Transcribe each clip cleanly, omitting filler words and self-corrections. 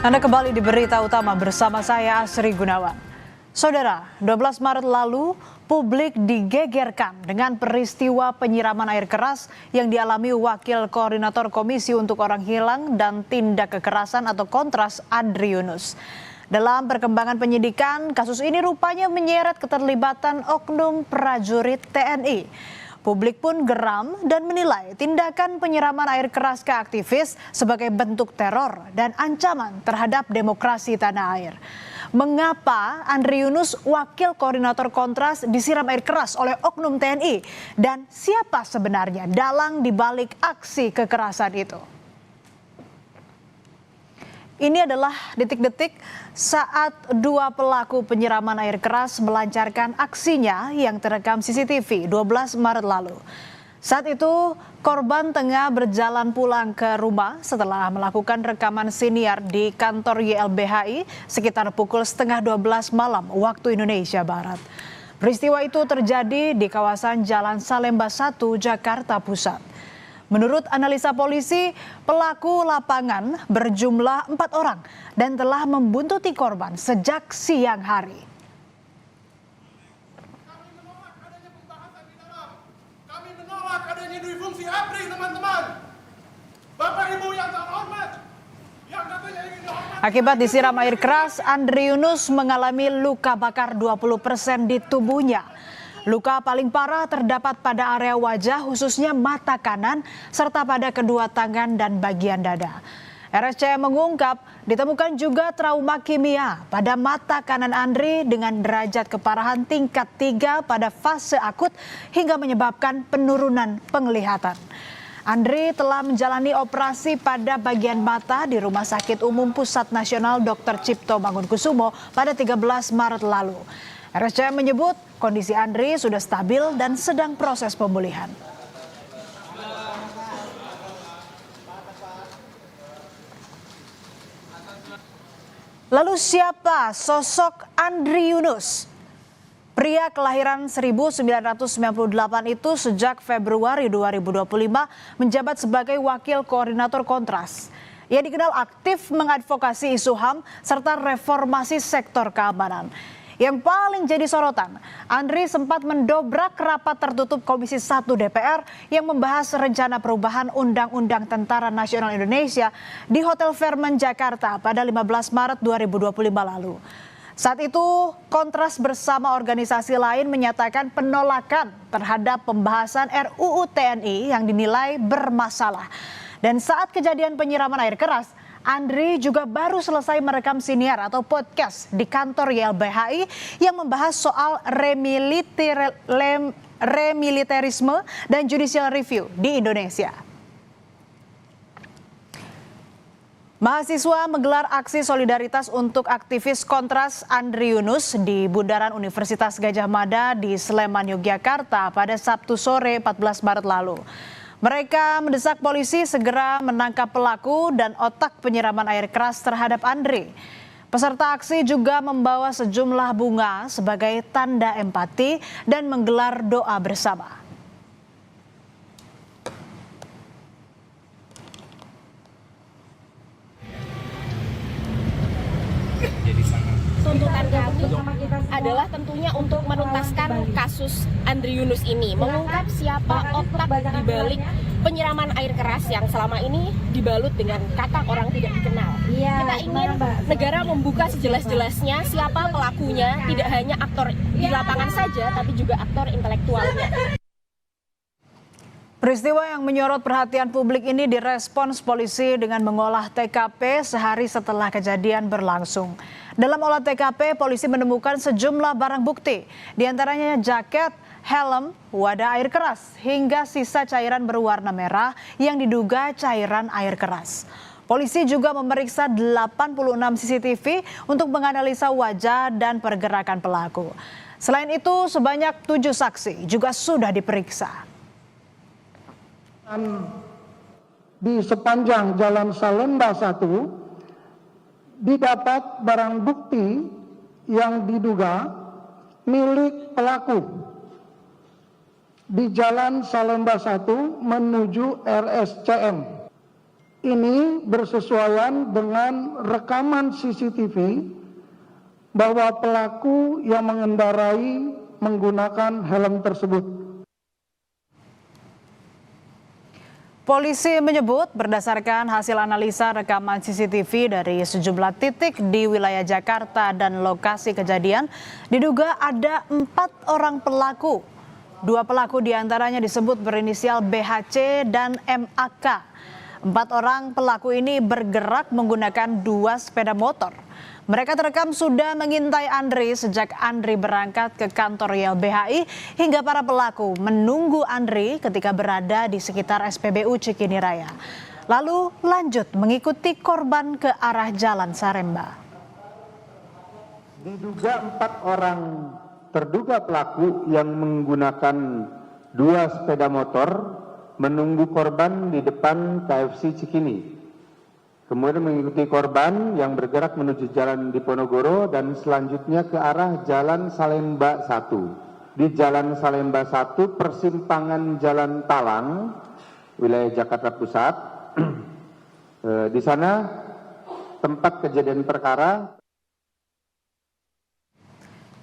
Anda kembali di Berita Utama bersama saya Asri Gunawan. Saudara, 12 Maret lalu publik digegerkan dengan peristiwa penyiraman air keras yang dialami Wakil Koordinator Komisi untuk Orang Hilang dan Tindak Kekerasan atau Kontras Andri Yunus. Dalam perkembangan penyidikan, kasus ini rupanya menyeret keterlibatan oknum prajurit TNI. Publik pun geram dan menilai tindakan penyiraman air keras ke aktivis sebagai bentuk teror dan ancaman terhadap demokrasi tanah air. Mengapa Andri Yunus, Wakil Koordinator Kontras, disiram air keras oleh oknum TNI? Dan siapa sebenarnya dalang dibalik aksi kekerasan itu? Ini adalah detik-detik saat dua pelaku penyiraman air keras melancarkan aksinya yang terekam CCTV 12 Maret lalu. Saat itu korban tengah berjalan pulang ke rumah setelah melakukan rekaman siniar di kantor YLBHI sekitar pukul 11:30 malam waktu Indonesia Barat. Peristiwa itu terjadi di kawasan Jalan Salemba 1, Jakarta Pusat. Menurut analisa polisi, pelaku lapangan berjumlah 4 orang dan telah membuntuti korban sejak siang hari. Kami menolak adanya dui fungsi ABRI, teman-teman. Bapak Ibu yang terhormat, yang katanya ingin dihormati. Akibat disiram air keras, Andri Yunus mengalami luka bakar 20% di tubuhnya. Luka paling parah terdapat pada area wajah, khususnya mata kanan, serta pada kedua tangan dan bagian dada. RSCM mengungkap ditemukan juga trauma kimia pada mata kanan Andri dengan derajat keparahan tingkat 3 pada fase akut hingga menyebabkan penurunan penglihatan. Andri telah menjalani operasi pada bagian mata di Rumah Sakit Umum Pusat Nasional Dr. Cipto Mangunkusumo pada 13 Maret lalu. RSCM menyebut kondisi Andri sudah stabil dan sedang proses pemulihan. Lalu siapa sosok Andri Yunus? Pria kelahiran 1998 itu sejak Februari 2025 menjabat sebagai Wakil Koordinator Kontras. Ia dikenal aktif mengadvokasi isu HAM serta reformasi sektor keamanan. Yang paling jadi sorotan, Andri sempat mendobrak rapat tertutup Komisi 1 DPR yang membahas rencana perubahan Undang-Undang Tentara Nasional Indonesia di Hotel Fairmont Jakarta pada 15 Maret 2025 lalu. Saat itu, Kontras bersama organisasi lain menyatakan penolakan terhadap pembahasan RUU TNI yang dinilai bermasalah. Dan saat kejadian penyiraman air keras, Andri juga baru selesai merekam siniar atau podcast di kantor YLBHI yang membahas soal remiliterisme dan judicial review di Indonesia. Mahasiswa menggelar aksi solidaritas untuk aktivis Kontras Andri Yunus di Bundaran Universitas Gadjah Mada di Sleman, Yogyakarta pada Sabtu sore 14 Maret lalu. Mereka mendesak polisi segera menangkap pelaku dan otak penyiraman air keras terhadap Andri. Peserta aksi juga membawa sejumlah bunga sebagai tanda empati dan menggelar doa bersama. Tuntutan kami adalah tentunya untuk menuntaskan kasus Andri Yunus ini, mengungkap siapa otak di balik penyiraman air keras yang selama ini dibalut dengan kata orang tidak dikenal. Kita ingin negara membuka sejelas-jelasnya siapa pelakunya, tidak hanya aktor di lapangan saja, tapi juga aktor intelektualnya. Peristiwa yang menyorot perhatian publik ini direspons polisi dengan mengolah TKP sehari setelah kejadian berlangsung. Dalam olah TKP, polisi menemukan sejumlah barang bukti, diantaranya jaket, helm, wadah air keras, hingga sisa cairan berwarna merah yang diduga cairan air keras. Polisi juga memeriksa 86 CCTV untuk menganalisa wajah dan pergerakan pelaku. Selain itu, sebanyak 7 saksi juga sudah diperiksa. Di sepanjang Jalan Salemba 1 didapat barang bukti yang diduga milik pelaku di Jalan Salemba 1 menuju RSCM. ini bersesuaian dengan rekaman CCTV bahwa pelaku yang mengendarai menggunakan helm tersebut. Polisi menyebut berdasarkan hasil analisa rekaman CCTV dari sejumlah titik di wilayah Jakarta dan lokasi kejadian, diduga ada 4 orang pelaku. 2 pelaku diantaranya disebut berinisial BHC dan MAK. 4 orang pelaku ini bergerak menggunakan 2 sepeda motor. Mereka terekam sudah mengintai Andri sejak Andri berangkat ke kantor YLBHI hingga para pelaku menunggu Andri ketika berada di sekitar SPBU Cikini Raya. Lalu lanjut mengikuti korban ke arah Jalan Saremba. Diduga 4 orang terduga pelaku yang menggunakan 2 sepeda motor menunggu korban di depan KFC Cikini. Kemudian mengikuti korban yang bergerak menuju Jalan Diponegoro dan selanjutnya ke arah Jalan Salemba 1. Di Jalan Salemba 1 persimpangan Jalan Talang, wilayah Jakarta Pusat. Di sana tempat kejadian perkara.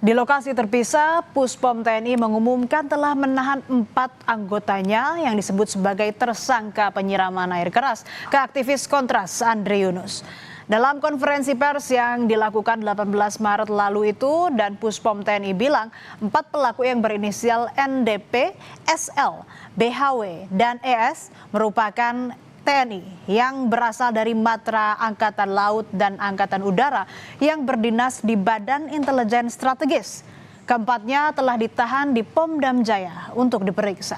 Di lokasi terpisah, Puspom TNI mengumumkan telah menahan 4 anggotanya yang disebut sebagai tersangka penyiraman air keras ke aktivis Kontras Andri Yunus. Dalam konferensi pers yang dilakukan 18 Maret lalu itu, dan Puspom TNI bilang 4 pelaku yang berinisial NDP, SL, BHW, dan ES merupakan TNI yang berasal dari Matra Angkatan Laut dan Angkatan Udara yang berdinas di Badan Intelijen Strategis. Keempatnya telah ditahan di Pom Dam Jaya untuk diperiksa.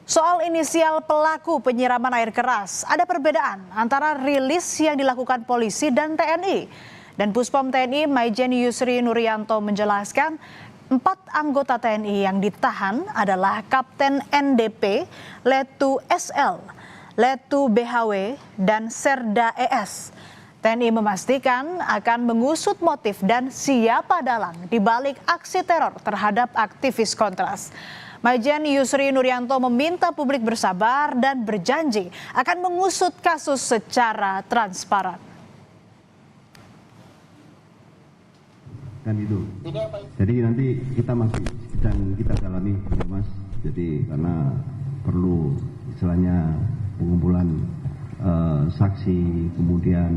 Soal inisial pelaku penyiraman air keras, ada perbedaan antara rilis yang dilakukan polisi dan TNI. Dan Puspom TNI Maijen Yusri Nurianto menjelaskan, 4 anggota TNI yang ditahan adalah Kapten NDP, Letu SL, Letu BHW, dan Serda ES. TNI memastikan akan mengusut motif dan siapa dalang di balik aksi teror terhadap aktivis Kontras. Maijen Yusri Nurianto meminta publik bersabar dan berjanji akan mengusut kasus secara transparan. Kan itu. Jadi nanti kita masih sedang kita dalami, ya Mas. Jadi karena perlu istilahnya pengumpulan saksi, kemudian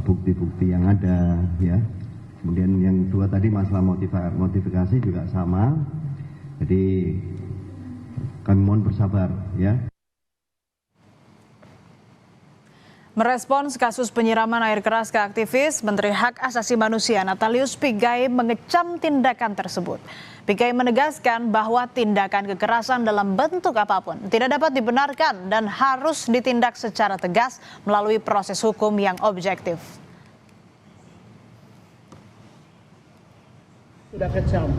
bukti-bukti yang ada, ya. Kemudian yang 2 tadi masalah motivasi juga sama. Jadi kami mohon bersabar, ya. Merespons kasus penyiraman air keras ke aktivis, Menteri Hak Asasi Manusia Natalius Pigai mengecam tindakan tersebut. Pigai menegaskan bahwa tindakan kekerasan dalam bentuk apapun tidak dapat dibenarkan dan harus ditindak secara tegas melalui proses hukum yang objektif. Sudah kecam,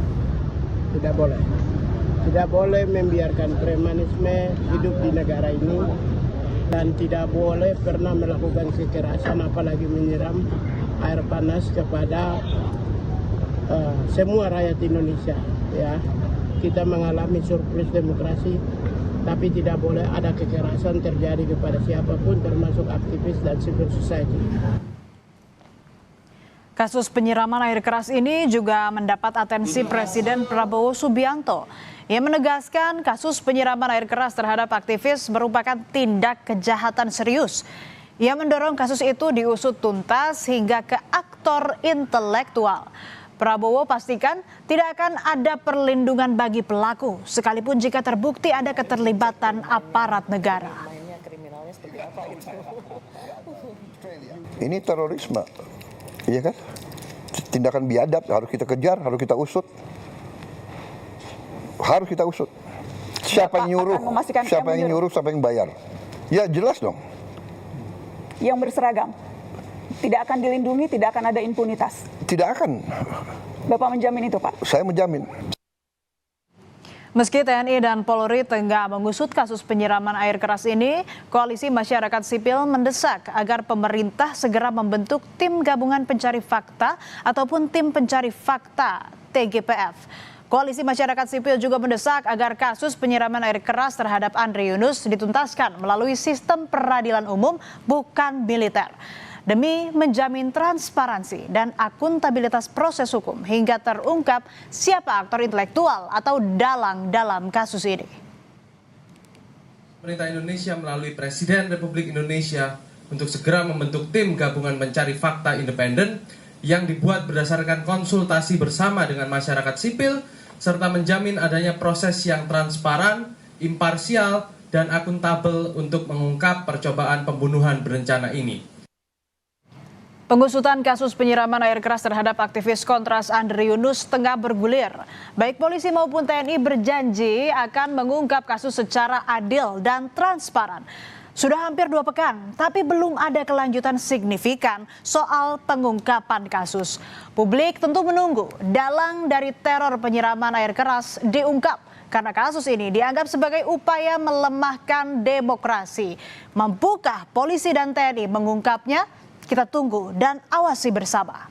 tidak boleh. Tidak boleh membiarkan premanisme hidup di negara ini. Dan tidak boleh pernah melakukan kekerasan apalagi menyiram air panas kepada semua rakyat Indonesia. Ya, kita mengalami surplus demokrasi, tapi tidak boleh ada kekerasan terjadi kepada siapapun, termasuk aktivis dan civil society. Kasus penyiraman air keras ini juga mendapat atensi Presiden Prabowo Subianto. Ia menegaskan kasus penyiraman air keras terhadap aktivis merupakan tindak kejahatan serius. Ia mendorong kasus itu diusut tuntas hingga ke aktor intelektual. Prabowo pastikan tidak akan ada perlindungan bagi pelaku, sekalipun jika terbukti ada keterlibatan aparat negara. Ini terorisme, iya kan? Tindakan biadab harus kita kejar, harus kita usut. Harus kita usut. Siapa yang nyuruh? Siapa yang nyuruh? Siapa yang bayar? Ya jelas dong. Yang berseragam tidak akan dilindungi, tidak akan ada impunitas. Tidak akan. Bapak menjamin itu, Pak? Saya menjamin. Meski TNI dan Polri tengah mengusut kasus penyiraman air keras ini, Koalisi Masyarakat Sipil mendesak agar pemerintah segera membentuk tim gabungan pencari fakta ataupun tim pencari fakta TGPF. Koalisi Masyarakat Sipil juga mendesak agar kasus penyiraman air keras terhadap Andri Yunus dituntaskan melalui sistem peradilan umum bukan militer, demi menjamin transparansi dan akuntabilitas proses hukum hingga terungkap siapa aktor intelektual atau dalang dalam kasus ini. Pemerintah Indonesia melalui Presiden Republik Indonesia untuk segera membentuk tim gabungan pencari fakta independen yang dibuat berdasarkan konsultasi bersama dengan masyarakat sipil serta menjamin adanya proses yang transparan, imparsial, dan akuntabel untuk mengungkap percobaan pembunuhan berencana ini. Pengusutan kasus penyiraman air keras terhadap aktivis Kontras Andri Yunus tengah bergulir. Baik polisi maupun TNI berjanji akan mengungkap kasus secara adil dan transparan. Sudah hampir 2 pekan, tapi belum ada kelanjutan signifikan soal pengungkapan kasus. Publik tentu menunggu dalang dari teror penyiraman air keras diungkap, karena kasus ini dianggap sebagai upaya melemahkan demokrasi. Mampukah polisi dan TNI mengungkapnya? Kita tunggu dan awasi bersama.